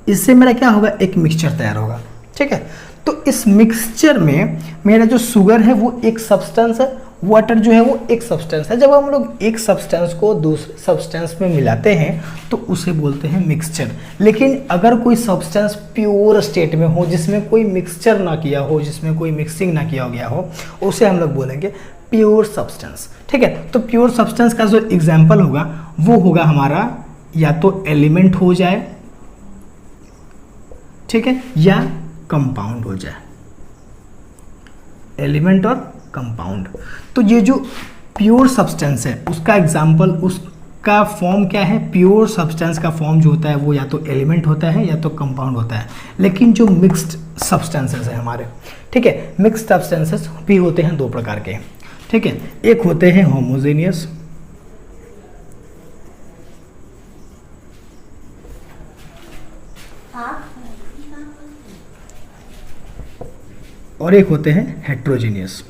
इससे मेरा क्या होगा, एक मिक्सचर तैयार होगा। ठीक है, तो इस मिक्सचर में मेरा जो शुगर है वो एक सब्सटेंस है, वाटर जो है वो एक सब्सटेंस है। जब हम लोग एक सब्सटेंस को दूसरे सब्सटेंस में मिलाते हैं तो उसे बोलते हैं मिक्सचर। लेकिन अगर कोई सब्सटेंस प्योर स्टेट में हो, जिसमें कोई मिक्सचर ना किया हो, जिसमें कोई मिक्सिंग ना किया गया हो, उसे हम लोग बोलेंगे प्योर सब्सटेंस। ठीक है, तो प्योर सब्सटेंस का जो एग्जाम्पल होगा वो होगा हमारा या तो एलिमेंट हो जाए, ठीक है, या कंपाउंड हो जाए, एलिमेंट और कंपाउंड। तो ये जो प्योर सब्सटेंस है उसका एग्जाम्पल, उसका फॉर्म क्या है, प्योर सब्सटेंस का फॉर्म जो होता है वो या तो एलिमेंट होता है या तो कंपाउंड होता है। लेकिन जो मिक्स्ड सब्सटेंसेस है हमारे, ठीक है, मिक्स्ड सब्सटेंसेस भी होते हैं दो प्रकार के। ठीक है, एक होते हैं होमोजेनियस और एक होते हैं हेट्रोजीनियस।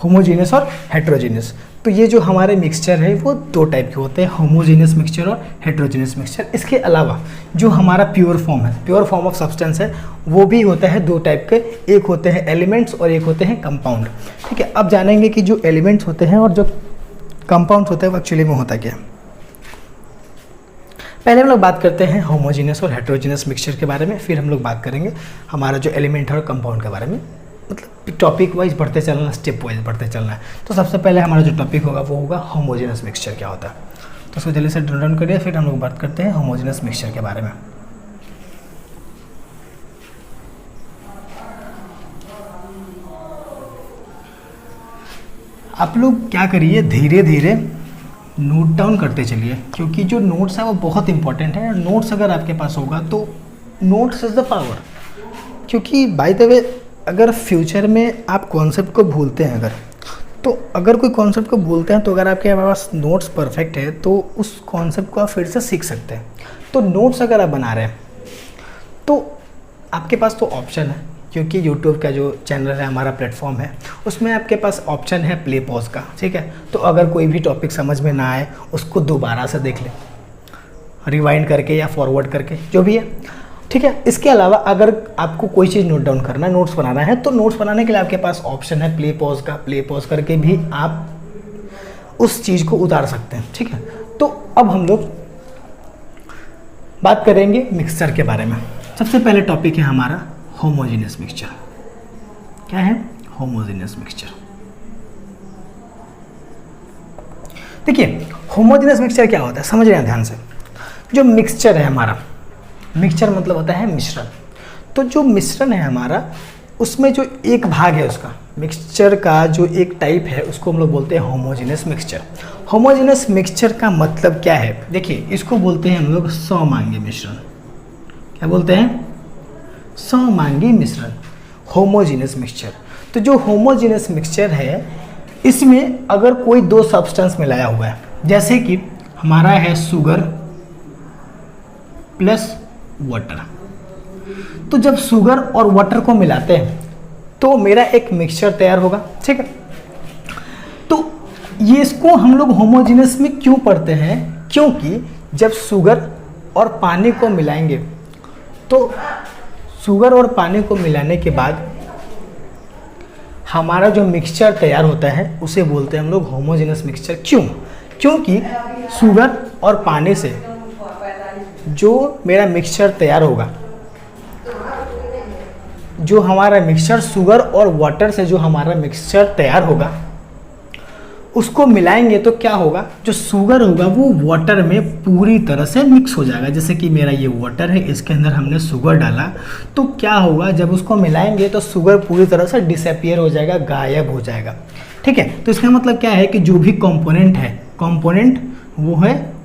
होमोजेनियस और हेट्रोजीनियस, तो ये जो हमारे मिक्सचर है वो दो टाइप के होते हैं, होमोजेनियस मिक्सचर और हेट्रोजीनियस मिक्सचर। इसके अलावा जो हमारा प्योर फॉर्म है, प्योर फॉर्म ऑफ सब्सटेंस है, वो भी होता है दो टाइप के, एक होते हैं एलिमेंट्स और एक होते हैं कंपाउंड। ठीक है, अब जानेंगे कि जो एलिमेंट्स होते हैं और जो कंपाउंड्स होते हैं वो एक्चुअली में होता क्या है। पहले हम लोग बात करते हैं होमोजेनियस और हेट्रोजेनियस मिक्सचर के बारे में, फिर हम लोग बात करेंगे हमारा जो एलिमेंट है और कंपाउंड के बारे में। मतलब टॉपिक वाइज बढ़ते चलना, स्टेप वाइज बढ़ते चलना है। तो सबसे पहले हमारा जो टॉपिक होगा वो होगा होमोजेनियस मिक्सचर क्या होता है। तो उसको जल्दी से डाउन करिए, फिर हम लोग बात करते हैं होमोजेनियस मिक्सचर के बारे में। आप लोग क्या करिए, धीरे धीरे नोट डाउन करते चलिए, क्योंकि जो नोट्स है वो बहुत इंपॉर्टेंट है। नोट्स अगर आपके पास होगा तो नोट्स इज़ द पावर। क्योंकि बाय द वे अगर फ्यूचर में आप कॉन्सेप्ट को भूलते हैं, अगर कोई कॉन्सेप्ट को भूलते हैं तो अगर आपके पास नोट्स परफेक्ट है तो उस कॉन्सेप्ट को आप फिर से सीख सकते हैं। तो नोट्स अगर आप बना रहे हैं तो आपके पास तो ऑप्शन है, क्योंकि YouTube का जो चैनल है, हमारा प्लेटफॉर्म है, उसमें आपके पास ऑप्शन है प्ले पॉज का। ठीक है, तो अगर कोई भी टॉपिक समझ में ना आए उसको दोबारा से देख लें, रिवाइंड करके या फॉरवर्ड करके, जो भी है। ठीक है, इसके अलावा अगर आपको कोई चीज़ नोट डाउन करना है, नोट्स बनाना है, तो नोट्स बनाने के लिए आपके पास ऑप्शन है प्ले पॉज का। प्ले पॉज करके भी आप उस चीज़ को उतार सकते हैं। ठीक है, तो अब हम लोग बात करेंगे मिक्सचर के बारे में। सबसे पहले टॉपिक है हमारा होमोजेनियस मिक्सचर। क्या है होमोजेनियस मिक्सचर? देखिए होमोजेनियस मिक्सचर क्या होता है, समझ रहे हैं ध्यान से। जो मिक्सचर है हमारा, मिक्सचर मतलब होता है मिश्रण, तो जो मिश्रण है हमारा उसमें जो एक भाग है उसका, मिक्सचर का जो एक टाइप है उसको हम लोग बोलते हैं होमोजेनस मिक्सचर। होमोजेनस मिक्सचर का मतलब क्या है, देखिए इसको बोलते हैं हम लोग सममांगी मिश्रण। क्या बोलते हैं? सममांगी मिश्रण, होमोजेनस मिक्सचर। तो जो होमोजेनस मिक्सचर है इसमें अगर कोई दो सब्सटेंस मिलाया हुआ है, जैसे कि हमारा है शुगर प्लस वाटर, तो जब शुगर और वाटर को मिलाते हैं तो मेरा एक मिक्सचर तैयार होगा, ठीक है। तो ये इसको हम लोग होमोजेनस में क्यों पढ़ते हैं, क्योंकि जब शुगर और पानी को मिलाएंगे तो शुगर और पानी को मिलाने के बाद हमारा जो मिक्सचर तैयार होता है उसे बोलते हैं हम लोग होमोजेनस मिक्सचर। क्यों? क्योंकि शुगर और पानी से जो मेरा मिक्सचर तैयार होगा, जो हमारा मिक्सचर शुगर और वाटर से जो हमारा मिक्सचर तैयार होगा उसको मिलाएंगे तो क्या होगा, जो शुगर होगा वो वाटर में पूरी तरह से मिक्स हो जाएगा। जैसे कि मेरा ये वाटर है, इसके अंदर हमने शुगर डाला, तो क्या होगा जब उसको मिलाएंगे तो शुगर पूरी तरह से डिसअपियर हो जाएगा, गायब हो जाएगा, ठीक है। तो इसका मतलब क्या है कि जो भी कंपोनेंट है, कंपोनेंट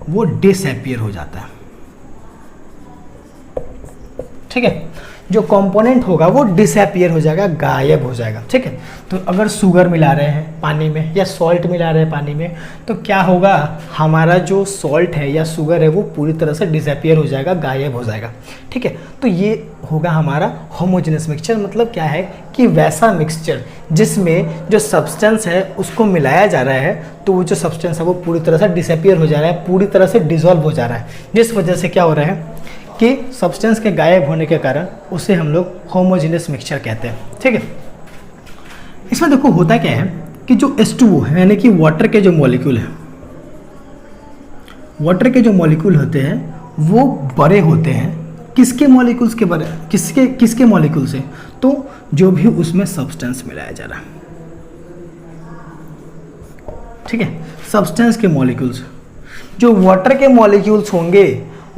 वो डिसअपियर हो जाता है, ठीक है। जो कंपोनेंट होगा वो डिसअपियर हो जाएगा, गायब हो जाएगा, ठीक है। तो अगर शुगर मिला रहे हैं पानी में या सॉल्ट मिला रहे हैं पानी में तो क्या होगा, हमारा जो सॉल्ट है या शुगर है वो पूरी तरह से डिसअपियर हो जाएगा, गायब हो जाएगा, ठीक है। तो ये होगा हमारा होमोजेनस मिक्सचर। मतलब क्या है कि वैसा मिक्सचर जिसमें जो सब्सटेंस है उसको मिलाया जा रहा है तो वो जो सब्सटेंस है वो पूरी तरह से डिसअपियर हो जा रहा है, पूरी तरह से डिसॉल्व हो जा रहा है, जिस वजह से क्या हो रहा है कि सब्सटेंस के गायब होने के कारण उसे हम लोग होमोजेनस मिक्सचर कहते हैं, ठीक है। इसमें देखो होता क्या है कि जो H2O है यानी कि वाटर के जो मॉलिक्यूल है, वाटर के जो मॉलिक्यूल होते हैं वो बड़े होते हैं। किसके मॉलिक्यूल्स के बड़े, किसके मॉलिक्यूल से, तो जो भी उसमें सब्सटेंस मिलाया जा रहा है, ठीक है, सब्सटेंस के मॉलिक्यूल्स। जो वाटर के मॉलिक्यूल्स होंगे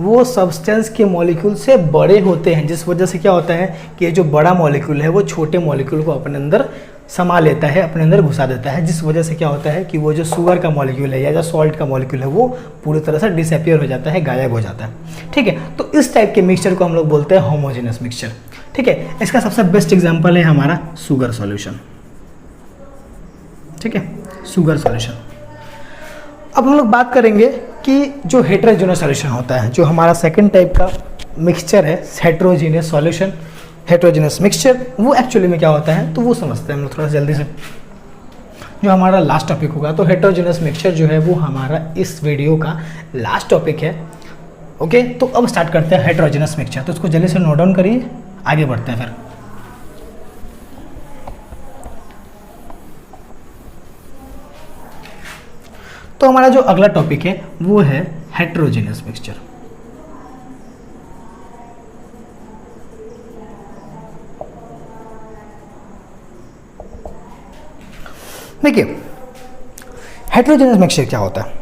वो सब्सटेंस के मॉलिक्यूल से बड़े होते हैं, जिस वजह से क्या होता है कि ये जो बड़ा मॉलिक्यूल है वो छोटे मॉलिक्यूल को अपने अंदर समा लेता है, अपने अंदर घुसा देता है, जिस वजह से क्या होता है कि वो जो शुगर का मॉलिक्यूल है या जो सॉल्ट का मॉलिक्यूल है वो पूरी तरह से डिसअपियर हो जाता है, गायब हो जाता है, ठीक है। तो इस टाइप के मिक्सचर को हम लोग बोलते हैं होमोजेनस मिक्सचर, ठीक है। इसका सबसे बेस्ट एग्जाम्पल है हमारा शुगर सॉल्यूशन, ठीक है, शुगर सॉल्यूशन। अब हम लोग बात करेंगे कि जो हेटेरोजेनस सॉल्यूशन होता है, जो हमारा सेकंड टाइप का मिक्सचर है हेटेरोजेनस सॉल्यूशन, हेटेरोजेनस मिक्सचर, वो एक्चुअली में क्या होता है तो वो समझते हैं हम लोग थोड़ा जल्दी से। जो हमारा लास्ट टॉपिक होगा तो हेटेरोजेनस मिक्सचर जो है वो हमारा इस वीडियो का लास्ट टॉपिक है, ओके। तो अब स्टार्ट करते हैं हेटेरोजेनस मिक्सचर, तो उसको जल्दी से नोट डाउन करिए, आगे बढ़ते हैं फिर। तो हमारा जो अगला टॉपिक है वो है हेटेरोजेनस मिक्सचर। देखिए हेटेरोजेनस मिक्सचर क्या होता है।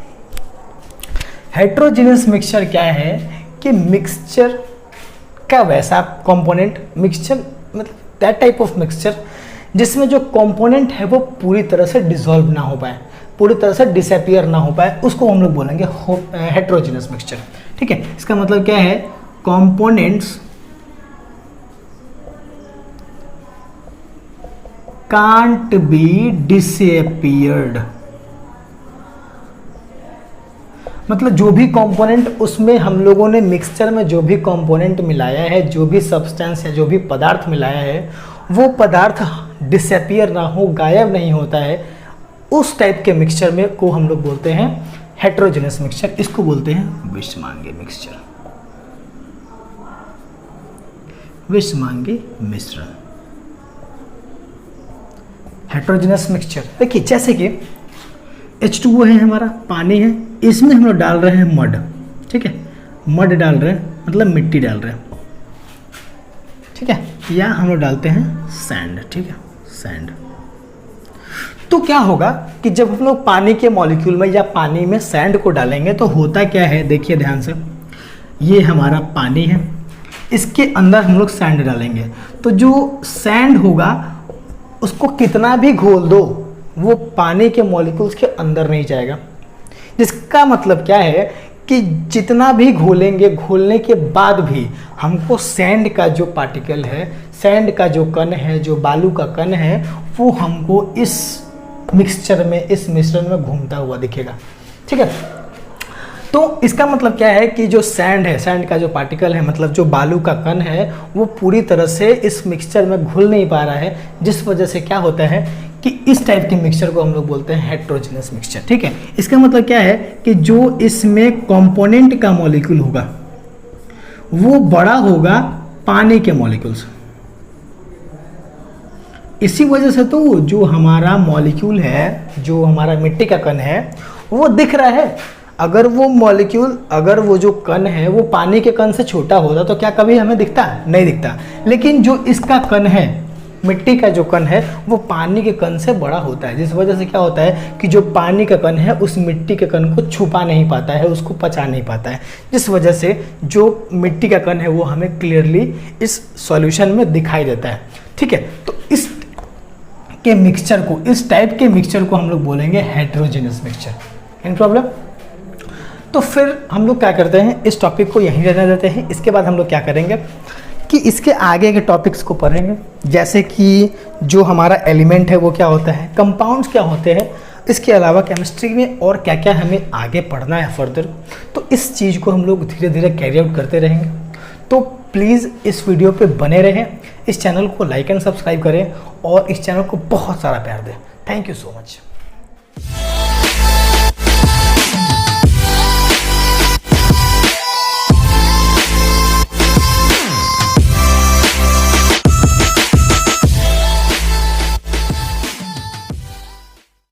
हेटेरोजेनस मिक्सचर क्या है कि मिक्सचर का वैसा कंपोनेंट, मिक्सचर मतलब दैट टाइप ऑफ मिक्सचर जिसमें जो कंपोनेंट है वो पूरी तरह से डिसॉल्व ना हो पाए, पूरी तरह से डिसअपियर ना हो पाए, उसको हम लोग बोलेंगे हेटेरोजेनस मिक्सचर, ठीक है। इसका मतलब क्या है, कंपोनेंट्स कांट बी डिसअपियर्ड, मतलब जो भी कंपोनेंट उसमें हम लोगों ने मिक्सचर में जो भी कंपोनेंट मिलाया है, जो भी सब्सटेंस है, जो भी पदार्थ मिलाया है, वो पदार्थ डिसअपियर ना हो, गायब नहीं होता है, उस टाइप के मिक्सचर में को हम लोग बोलते हैं हेटेरोजेनस मिक्सचर। इसको बोलते हैं विषमांगी मिक्सचर, विषमांगी मिश्रण, हेटेरोजेनस मिक्सचर। देखिए जैसे कि H2O है हमारा, पानी है, इसमें हम लोग डाल रहे हैं मड, ठीक है, मड डाल रहे हैं मतलब मिट्टी डाल रहे हैं, ठीक है, या हम लोग डालते हैं सैंड, ठीक है, सैंड। तो क्या होगा कि जब हम लोग पानी के मॉलिक्यूल में या पानी में सैंड को डालेंगे तो होता क्या है, देखिए ध्यान से, ये हमारा पानी है, इसके अंदर हम लोग सैंड डालेंगे। तो जो सैंड होगा उसको कितना भी घोल दो वो पानी के मॉलिक्यूल्स के अंदर नहीं जाएगा। जिसका मतलब क्या है कि जितना भी घोलेंगे, घोलने के बाद भी हमको सैंड का जो पार्टिकल है, सैंड का जो कण है, जो बालू का कण है, वो हमको इस मिक्सचर में, इस मिश्रण में घूमता हुआ दिखेगा। ठीक है, तो इसका मतलब क्या है कि जो सैंड है, सैंड का जो पार्टिकल है, मतलब जो बालू का कण है, वो पूरी तरह से इस मिक्सचर में घुल नहीं पा रहा है, जिस वजह से क्या होता है कि इस टाइप के मिक्सचर को हम लोग बोलते हैं हेट्रोजेनस मिक्सचर। ठीक है, इसका मतलब क्या है कि जो इसमें कंपोनेंट का मॉलिक्यूल होगा वो बड़ा होगा पानी के मॉलिक्यूल से। इसी वजह से तो जो हमारा मॉलिक्यूल है, जो हमारा मिट्टी का कण है, वो दिख रहा है। अगर वो मॉलिक्यूल, अगर वो जो कण है वो पानी के कण से छोटा होता तो क्या कभी हमें दिखता? नहीं दिखता। लेकिन जो इसका कण है, मिट्टी का जो कण है, वो पानी के कण से बड़ा होता है, जिस वजह से क्या होता है कि जो पानी का कण है उस मिट्टी के कण को छुपा नहीं पाता है, उसको पचा नहीं पाता है, जिस वजह से जो मिट्टी का कण है वो हमें क्लियरली इस सॉल्यूशन में दिखाई देता है। ठीक है, तो इस के मिक्सचर को, इस टाइप के मिक्सचर को हम लोग बोलेंगे हेट्रोजेनस मिक्सचर। Any problem? तो फिर हम लोग क्या करते हैं, इस टॉपिक को यहीं रहने देते हैं। इसके बाद हम लोग क्या करेंगे कि इसके आगे के टॉपिक्स को पढ़ेंगे, जैसे कि जो हमारा एलिमेंट है वो क्या होता है, कंपाउंड्स क्या होते हैं, इसके अलावा केमिस्ट्री में और क्या क्या हमें आगे पढ़ना है फर्दर। तो इस चीज़ को हम लोग धीरे धीरे कैरी आउट करते रहेंगे। तो प्लीज़ इस वीडियो पे बने रहें, इस चैनल को लाइक एंड सब्सक्राइब करें और इस चैनल को बहुत सारा प्यार दें। Thank you so much.